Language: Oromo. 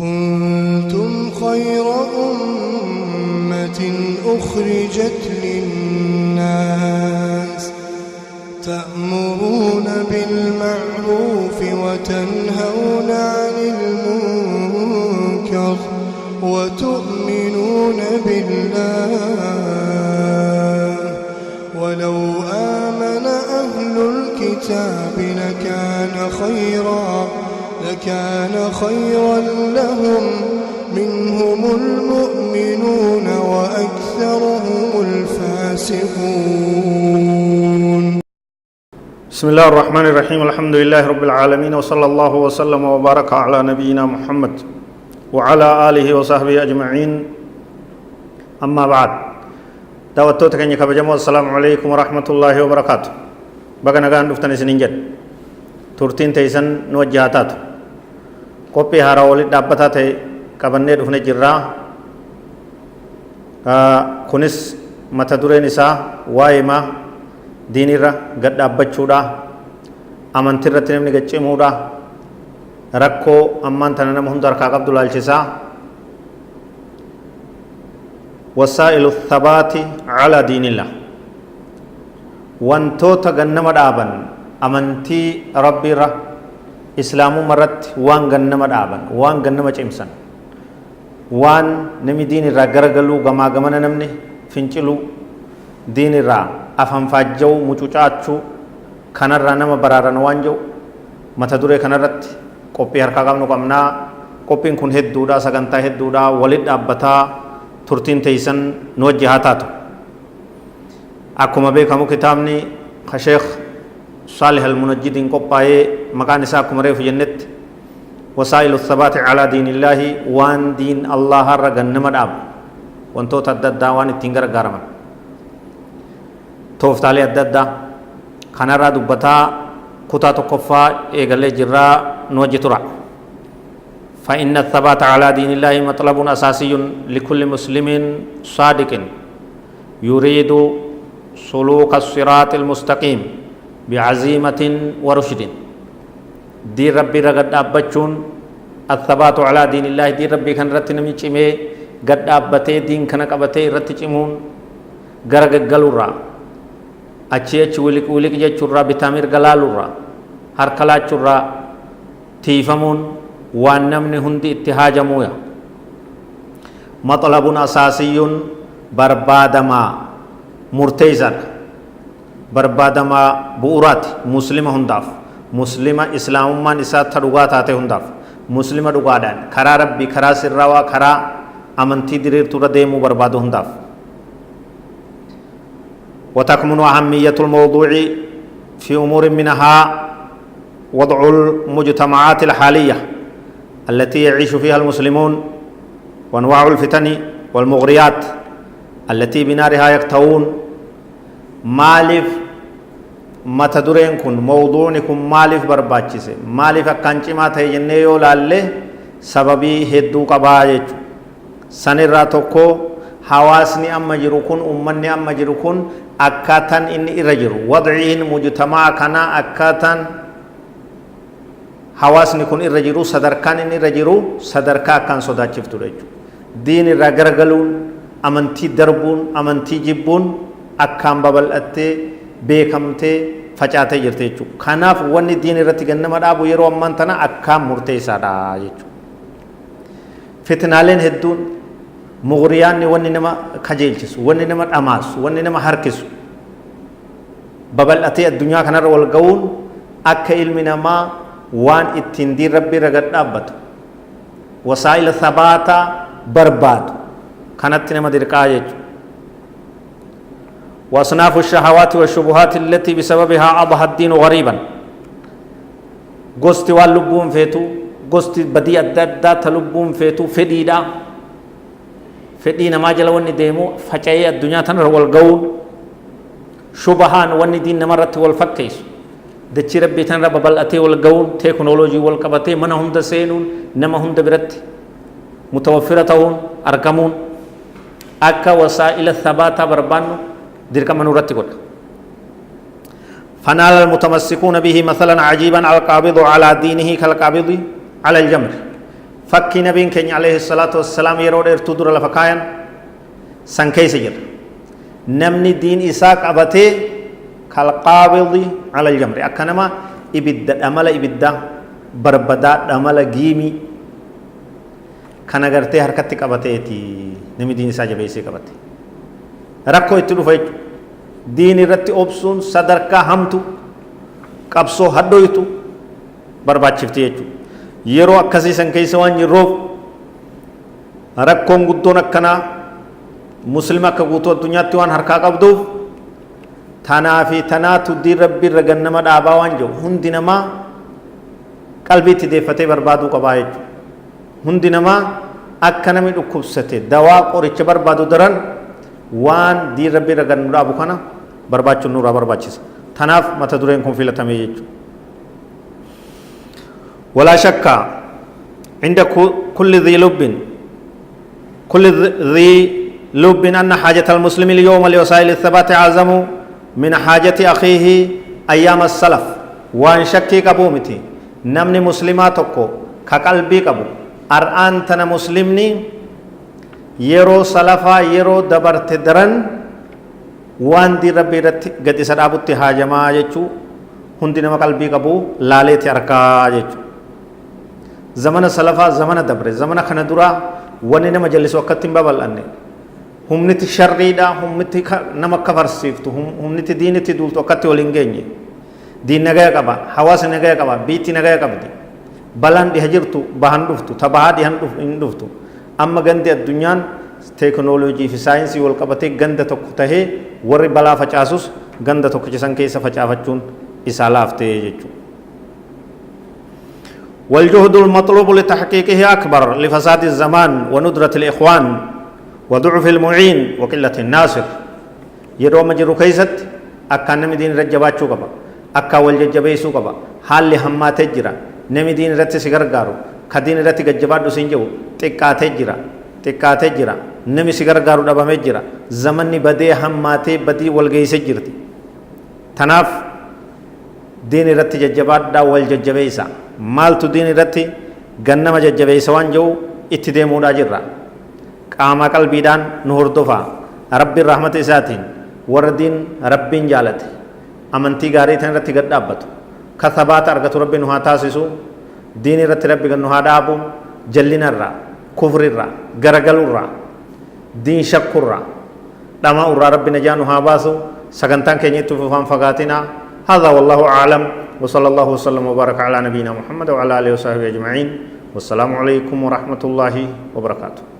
كنتم خير أمة أخرجت للناس تأمرون بالمعروف وتنهون عن المنكر وتؤمنون بالله ولو آمن أهل الكتاب لكان خيرا لهم منهم المؤمنون وأكثرهم الفاسقون. بسم الله الرحمن الرحيم. الحمد لله رب العالمين وصلى الله وسلم وبارك على نبينا محمد وعلى آله وصحبه أجمعين. أما بعد دعوتك أن يكبجموا السلام عليكم ورحمة الله وبركاته. بقنا قان دفتن سننجد ترتين تيسن نوجهاتات قوبي هارا ولد دابتات كبني دفن جرا كنس متدوري نساء وايما دينيرا قد دابتشودا أمانتر تنمني قد چمودا ركو أمان تننم هندر كاقب دلال چسا وسائل الثبات على دين الله وانتو تغنم دابن أمانتي ربي را إسلامو مرت وان غنم دابن وان غنم چمسن وان نمي دين را گرگلو گما گمن نمني فنچلو دين را afan faajjau mucucaachuu kanarraa nama baraaran waan jiru mata duree kanarratti qophii harkaa qabnu qabnaa. Qophiin kun hedduudha, sagantaa hedduudha, walitti dhaabbataa turtiin teessan nu wajji haa taatu. Akkuma beekamu kitaabni Sheekh Saalih Al-Munajjidiin qophaa'ee maqaan isaa akkuma reefu jennetti wasaa'ilu thabaati calaa diinillaahi waan diin Allaharra gannama dhaabu wantoota adda addaa waan ittiin gargaaraman tooftaalee adda addaa kanarraa dubbataa kutaa tokkoffaa eegalee jirraa nu wajji tura. فإن الثبات على دين الله مطلب أساسي لكل مسلم صادق يريد سلوك الصراط المستقيم بعزيمة ورشد. دين ربي رغد أبتشون الثبات على دين الله دين ربي كان رتنا ميشيمي قد أبتي دين كان قبتي رتشيمون غرق قلورا achi wulik jechuurraa bitaa mirga laaluurraa harka laachuurraa tiifamuun waan namni hundi itti haajamuuya. Maxlabuun asaasiyyuun barbaadamaa murteeysaadha, barbaadamaa bu'uuraati muslima hundaaf, muslima islaamummaan isaa dhugaa taate hundaaf, muslima dhugaadhaan karaa rabbii karaa sirraawaa karaa amantii diriirtuura deemuu barbaadu hundaaf. وتكمن أهمية الموضوع في أمور منها وضع المجتمعات الحالية التي يعيش فيها المسلمون وأنواع الفتن والمغريات التي بنارها يكتوون. مالف ما تدرين كن موضوعكم مالف برباچس مالف كانچي ما تيجنيو لالله سببي هدو قبايج سنرا توكو حواسني أما جركون أمني أما جركون akkaataan inni irra jiru wadciin mujtamaa kana akkaataan hawaasni kun irra jiru sadarkaan inni irra jiru sadarkaa akkaan sodaachiftuudha jechuudha. Diin irraa garagaluun amantii darbuun amantii jibbuun akkaan babal'attee beekamtee facaatee jirti jechuudha. Kanaaf wanni diin irratti gannama dhaabu yeroo ammaan tana akkaan murteessaadha jechuudha. Fitnaaleen hedduun mughriyaanni wanni nama kajeelchisu wanni nama dhamaasu wanni nama harkisu babal'atee addunyaa kanarra wal ga'uun akka ilmi namaa waan ittiin diin rabbii irra gad dhaabbatu wasaa'ila sabaataa barbaadu kanatti nama dirqaa jechuudha. وأصناف الشهوات والشبهات التي بسببها أضحى الدين غريبا. قصتي واللبون فيتو قصتي بدي أدى تلبون فيتو فديدا fedhii namaa jala wanni deemu faca'ee addunyaa tanarra wal ga'uun shubahaan wanni diin namarratti wal fakkeessu dachii rabbii tanarra babal'atee wal ga'uun teekinooloojii wal qabatee mana hunda seenuun nama hunda biratti mutawaffira ta'uun argamuun akka wasaa'ila sabaataa barbaannu dirqama nurratti godha. فنال المتمسكون به مثلا عجيبا القابض على دينه كالقابض على الجمر. fakki nabiin keenya alayhi salatu wassalam yeroo dheertuu dura lafa kaayan san keessa jira namni diin isaa qabatee kalqaabidi ala aljamri akka nama ibidda dhamala ibidda barbadaa dhamala giimii kan agartee harkatti qabateeti namni diin isaa jabeessee qabate rakkoo itti dhufa jechuudha diin irratti obsuun sadarkaa hamtu qabsoo hadhoytu barbaachifte jechuudha yeroo akkasii san keessa waan jirruuf rakkoon guddoon akkanaa muslima akka guutuu addunyaatti waan harkaa qabduuf tanaa fi tanaatu diin rabbii irra gannama dhaabaa waan jiru hundi namaa qalbii itti deeffatee barbaaduu qabaa jechuudha hundi namaa akka namni dhukkubsate dawaa qoricha barbaadu daran waan diin rabbii irra gannu dhaabu kana barbaachuun nurraa barbaachisa tanaaf mata dureen kun filatamee jechuudha ولا شك عند كل ذي لب أن حاجة المسلم اليوم لوسائل الثبات أعظم من حاجة أخيه أيام السلف وأن شكي كبومتي نمني مسلماتكو كقلبي كبو أرآن تنا مسلمني يرو سلفا يرو دبرت درن وان دي ربي قد سرابت حاجما يجو هندي نما قلبي كبو لالي تركا يجو زمن سلفا زمن دبر زمن خندورا وني نما جلس وقت بابل أني هم نت شريدا هم نت نما كفر سيفت هم نت دين تدول وقت ولينجيني دين نجاي كبا حواس نجاي كبا بيتي نجاي كبا دي بلان دي هجرتو بهندفتو تباه دي هندفتو أما جندي الدنيا تكنولوجي في ساينس والكبتة جندة تكتاه ور بلا فجاسوس جندة تكجسان كيس فجافتون إسالاف تيجو والجهد المطلوب لتحقيقه أكبر لفساد الزمان وندرة الإخوان وضعف المعين وقلة الناصر يروم مجرو كيست أكا نمدين رجبات شوكبا أكا والججبي سوكبا حال لهما تجرى نمدين رت سيغرغارو كدين رت ججبات سنجو تكا تجرى نمي سيغرغارو دبا مجرى زمن بدي هماتي بدي والغي سجرتي تناف دين رت ججبات دا والججبيسا maaltu diin irratti gannama jajjabeessa waan jiru itti deemuudhaa jirra qaama qalbiidhaan nu hordofa rabbiin rahmata isaatiin warra diin rabbiin jaalate amantii gaarii tan irratti gad dhaabbatu ka sabaata argatu rabbiin nu haa taasisu diin irratti rabbi nu haa dhaabu jallinarraa kufrirraa garagalurraa diin shakkurraa dhamaa'urraa rabbi najaa nu haa baasu sagantaan keenya itti fufaan fagaatinaa هذا والله أعلم وصلى الله وسلم وبارك على نبينا محمد وعلى آله وصحبه أجمعين والسلام عليكم ورحمة الله وبركاته